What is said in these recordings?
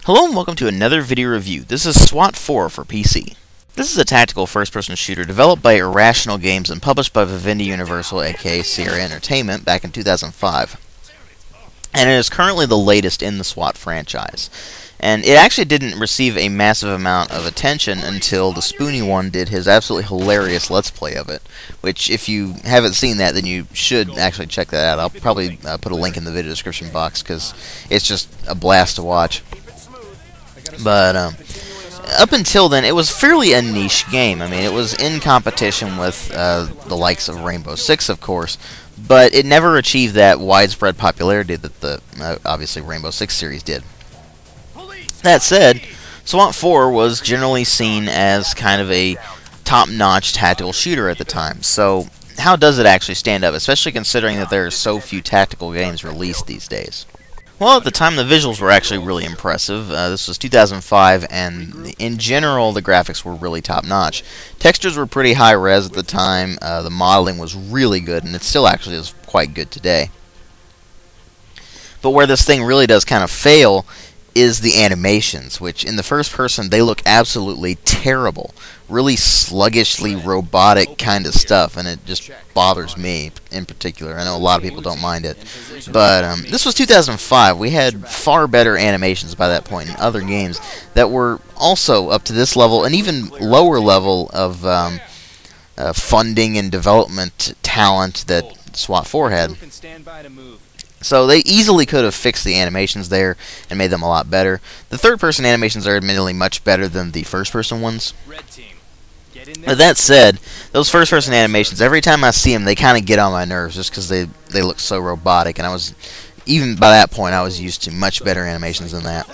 Hello and welcome to another video review. This is SWAT 4 for PC. This is a tactical first-person shooter developed by Irrational Games and published by Vivendi Universal, aka Sierra Entertainment, back in 2005. And it is currently the latest in the SWAT franchise. And it actually didn't receive a massive amount of attention until the Spoony One did his absolutely hilarious Let's Play of it. Which, if you haven't seen that, then you should actually check that out. I'll probably put a link in the video description box, because it's just a blast to watch. But up until then, it was fairly a niche game. I mean, it was in competition with the likes of Rainbow Six, of course, but it never achieved that widespread popularity that the obviously Rainbow Six series did. That said, SWAT 4 was generally seen as kind of a top-notch tactical shooter at the time. So how does it actually stand up, especially considering that there are so few tactical games released these days? Well, at the time, the visuals were actually really impressive. This was 2005, and in general, the graphics were really top-notch. Textures were pretty high-res at the time. The modeling was really good, and it still actually is quite good today. But where this thing really does kind of fail is the animations, which in the first person, they look absolutely terrible. Really sluggishly robotic kind of stuff, and it just bothers me in particular. I know a lot of people don't mind it. But this was 2005. We had far better animations by that point in other games that were also up to this level, and even lower level of funding and development talent that SWAT 4 had. So they easily could have fixed the animations there and made them a lot better. The third-person animations are admittedly much better than the first-person ones. But that said, those first-person animations, every time I see them, they kind of get on my nerves just because they look so robotic. And even by that point, I was used to much better animations than that.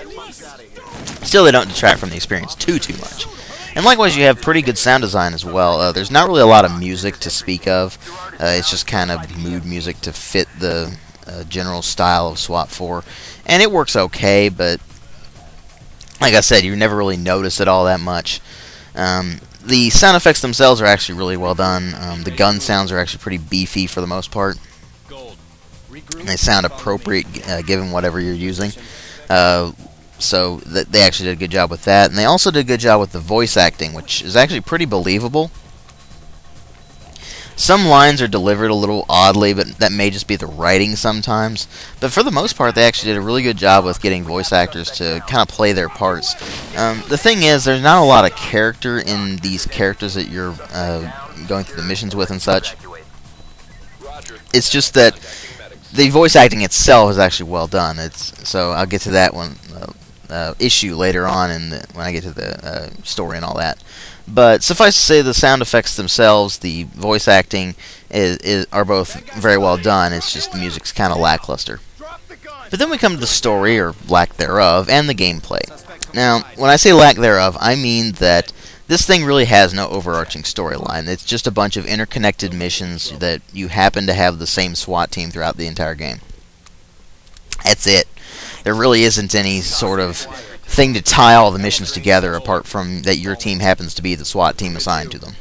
Still, they don't detract from the experience too much. And likewise, you have pretty good sound design as well. There's not really a lot of music to speak of. It's just kind of mood music to fit the general style of SWAT 4, and it works okay, but like I said, you never really notice it all that much. The sound effects themselves are actually really well done. The gun sounds are actually pretty beefy for the most part. And they sound appropriate given whatever you're using. So they actually did a good job with that, and they also did a good job with the voice acting, which is actually pretty believable. Some lines are delivered a little oddly, but that may just be the writing sometimes. But for the most part, they actually did a really good job with getting voice actors to kind of play their parts. The thing is, there's not a lot of character in these characters that you're going through the missions with and such. It's just that the voice acting itself is actually well done. So I'll get to that one issue later on when I get to the story and all that. But suffice to say, the sound effects themselves, the voice acting, are both very well done. It's just the music's kind of lackluster. But then we come to the story, or lack thereof, and the gameplay. Now, when I say lack thereof, I mean that this thing really has no overarching storyline. It's just a bunch of interconnected missions that you happen to have the same SWAT team throughout the entire game. That's it. There really isn't any sort of thing to tie all the missions together, apart from that your team happens to be the SWAT team assigned to them.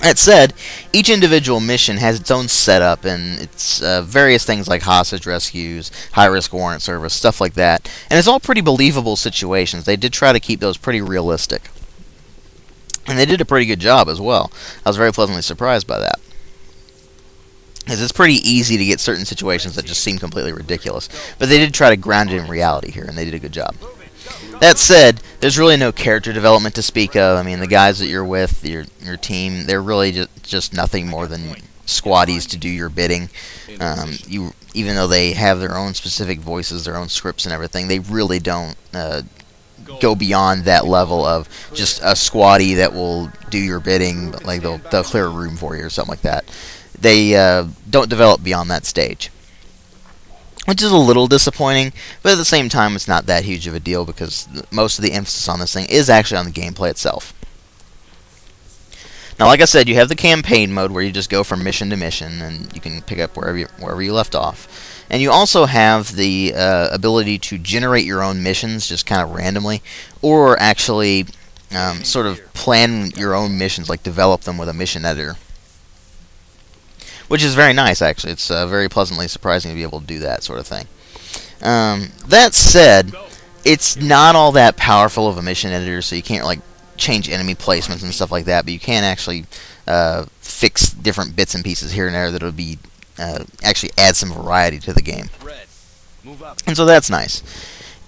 That said, each individual mission has its own setup, and it's various things like hostage rescues, high-risk warrant service, stuff like that. And it's all pretty believable situations. They did try to keep those pretty realistic. And they did a pretty good job as well. I was very pleasantly surprised by that. Because it's pretty easy to get certain situations that just seem completely ridiculous. But they did try to ground it in reality here, and they did a good job. That said, there's really no character development to speak of. I mean, the guys that you're with, your team, they're really just nothing more than squaddies to do your bidding. Even though they have their own specific voices, their own scripts and everything, they really don't go beyond that level of just a squaddie that will do your bidding. Like they'll clear a room for you or something like that. They don't develop beyond that stage, which is a little disappointing, but at the same time, it's not that huge of a deal because most of the emphasis on this thing is actually on the gameplay itself. Now, like I said, you have the campaign mode where you just go from mission to mission, and you can pick up wherever you left off. And you also have the ability to generate your own missions just kind of randomly, or actually sort of plan your own missions, like develop them with a mission editor. which is very nice, actually. It's very pleasantly surprising to be able to do that sort of thing. That said, It's not all that powerful of a mission editor, so you can't like change enemy placements and stuff like that, but you can actually fix different bits and pieces here and there that'll be actually add some variety to the game. And so that's nice.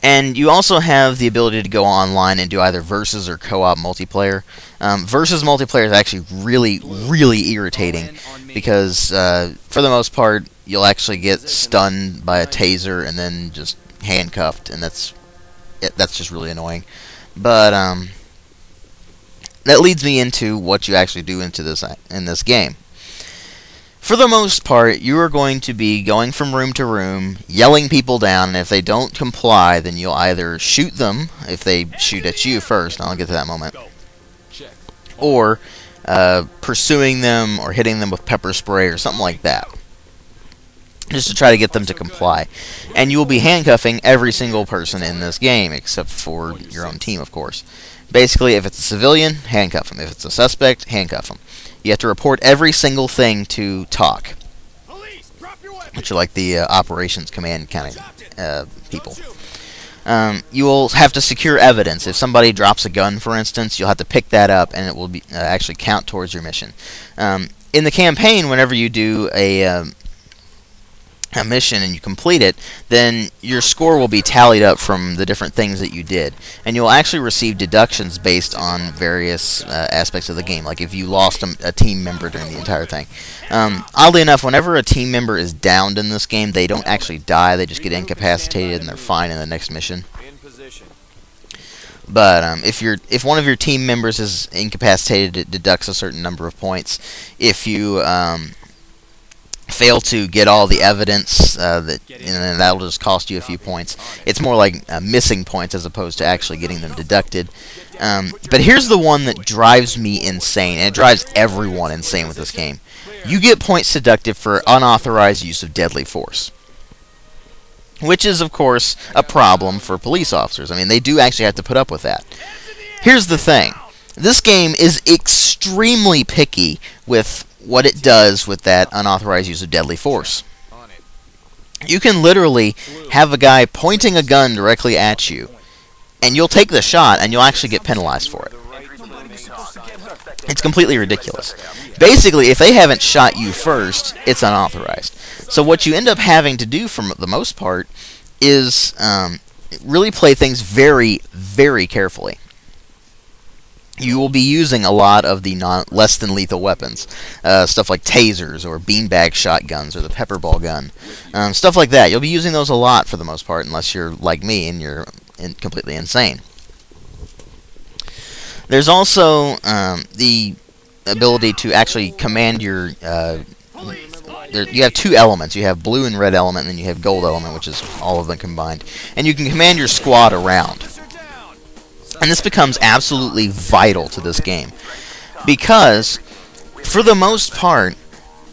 And you also have the ability to go online and do either versus or co-op multiplayer. Versus multiplayer is actually really, really irritating because for the most part you'll actually get stunned by a taser and then just handcuffed, and that's just really annoying. But that leads me into what you actually do in this game. For the most part, you are going to be going from room to room, yelling people down, and if they don't comply, then you'll either shoot them, if they shoot at you first, and I'll get to that moment, or pursuing them or hitting them with pepper spray or something like that, just to try to get them to comply. And you will be handcuffing every single person in this game, except for your own team, of course. Basically, if it's a civilian, handcuff them. If it's a suspect, handcuff them. You have to report every single thing to TOC, which are like the operations command kind of people. You will have to secure evidence. If somebody drops a gun, for instance, you'll have to pick that up, and it will be actually count towards your mission. In the campaign, whenever you do a mission and you complete it, then your score will be tallied up from the different things that you did, and you'll actually receive deductions based on various aspects of the game, like if you lost a team member during the entire thing. Oddly enough, whenever a team member is downed in this game, they don't actually die, they just get incapacitated and they're fine in the next mission. But if one of your team members is incapacitated, it deducts a certain number of points. If you fail to get all the evidence, and that'll just cost you a few points. It's more like missing points as opposed to actually getting them deducted. But here's the one that drives me insane, and it drives everyone insane with this game. You get points deducted for unauthorized use of deadly force, which is, of course, a problem for police officers. I mean, they do actually have to put up with that. Here's the thing. This game is extremely picky with what it does with that unauthorized use of deadly force. You can literally have a guy pointing a gun directly at you, and you'll take the shot, and you'll actually get penalized for it. It's completely ridiculous. Basically, if they haven't shot you first, it's unauthorized. So what you end up having to do, for the most part, is really play things very, very carefully. You will be using a lot of the less than lethal weapons, stuff like tasers or beanbag shotguns or the pepper ball gun, stuff like that. You'll be using those a lot for the most part, unless you're like me and you're completely insane. There's also the ability to actually command your. You have two elements. You have blue and red element, and then you have gold element, which is all of them combined. And you can command your squad around. And this becomes absolutely vital to this game, because for the most part,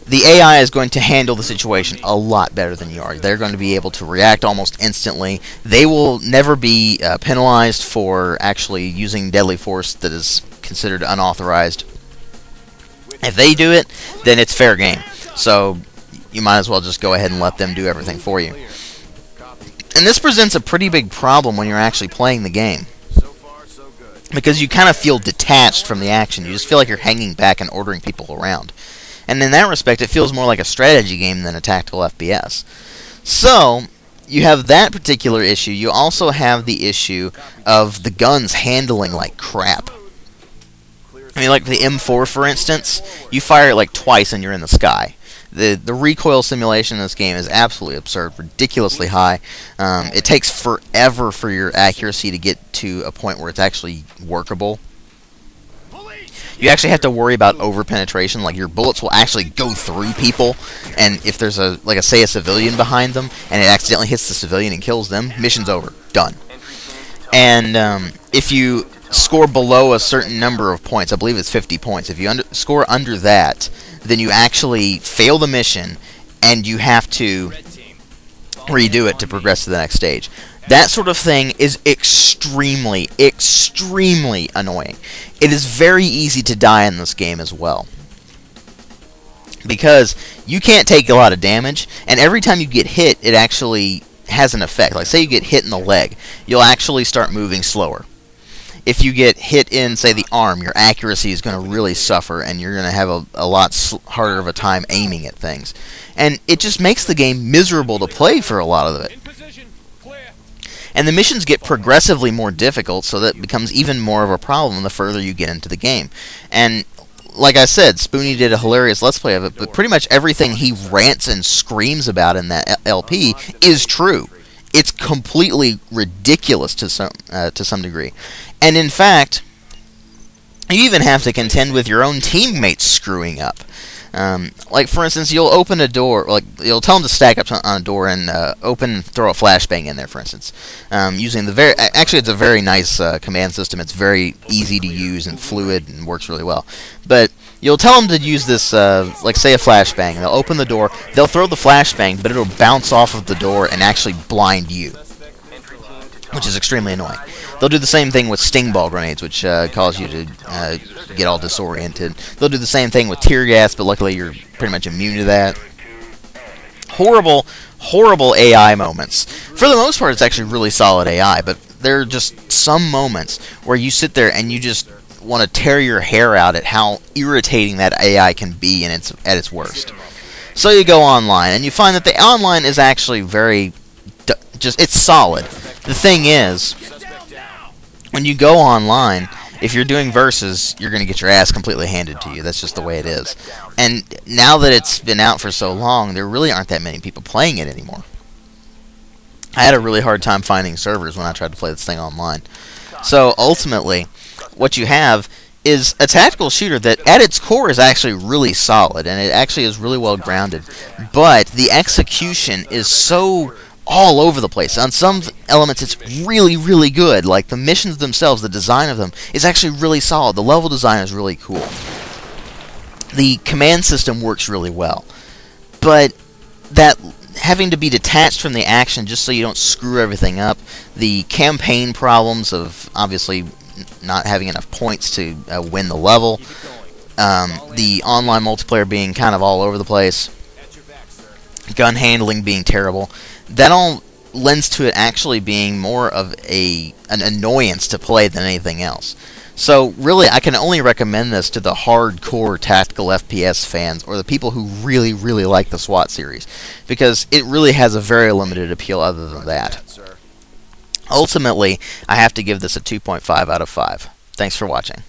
the AI is going to handle the situation a lot better than you are. They're going to be able to react almost instantly. They will never be penalized for actually using deadly force that is considered unauthorized. If they do it, then it's fair game. So you might as well just go ahead and let them do everything for you. And this presents a pretty big problem when you're actually playing the game, because you kind of feel detached from the action. You just feel like you're hanging back and ordering people around. And in that respect, it feels more like a strategy game than a tactical FPS. So, you have that particular issue. You also have the issue of the guns handling like crap. I mean, like the M4, for instance, you fire it like twice and you're in the sky. The recoil simulation in this game is absolutely absurd, ridiculously high. It takes forever for your accuracy to get to a point where it's actually workable. You actually have to worry about over-penetration, like your bullets will actually go through people, and if there's say a civilian behind them, and it accidentally hits the civilian and kills them, mission's over. Done. And if you score below a certain number of points, I believe it's 50 points, if you score under that, then you actually fail the mission, and you have to redo it to progress to the next stage. That sort of thing is extremely, extremely annoying. It is very easy to die in this game as well, because you can't take a lot of damage, and every time you get hit, it actually has an effect. Like, say you get hit in the leg, you'll actually start moving slower. If you get hit in, say, the arm, your accuracy is going to really suffer, and you're going to have a lot harder of a time aiming at things. And it just makes the game miserable to play for a lot of it. And the missions get progressively more difficult, so that it becomes even more of a problem the further you get into the game. And like I said, Spoony did a hilarious Let's Play of it, but pretty much everything he rants and screams about in that LP is true. It's completely ridiculous to some degree. And in fact, you even have to contend with your own teammates screwing up. Like, for instance, you'll open a door, like, you'll tell them to stack up on a door and throw a flashbang in there, for instance. Using the actually, it's a very nice command system. It's very easy to use and fluid and works really well. But you'll tell them to use this, like, say, a flashbang. They'll open the door, they'll throw the flashbang, but it'll bounce off of the door and actually blind you, which is extremely annoying. They'll do the same thing with sting ball grenades, which cause you to get all disoriented. They'll do the same thing with tear gas, but luckily you're pretty much immune to that. Horrible, horrible AI moments. For the most part, it's actually really solid AI, but there are just some moments where you sit there and you just want to tear your hair out at how irritating that AI can be at its worst. So you go online, and you find that the online is actually very... it's solid. The thing is, when you go online, if you're doing versus, you're going to get your ass completely handed to you. That's just the way it is. And now that it's been out for so long, there really aren't that many people playing it anymore. I had a really hard time finding servers when I tried to play this thing online. So ultimately, what you have is a tactical shooter that at its core is actually really solid, and it actually is really well grounded. But the execution is so all over the place. On some elements, it's really, really good. Like, the missions themselves, the design of them, is actually really solid. The level design is really cool. The command system works really well. But that having to be detached from the action just so you don't screw everything up, the campaign problems of, obviously, not having enough points to win the level, the online multiplayer being kind of all over the place, gun handling being terrible, that all lends to it actually being more of an annoyance to play than anything else. So really, I can only recommend this to the hardcore tactical FPS fans, or the people who really, really like the SWAT series, because it really has a very limited appeal other than that. Ultimately, I have to give this a 2.5 out of 5. Thanks for watching.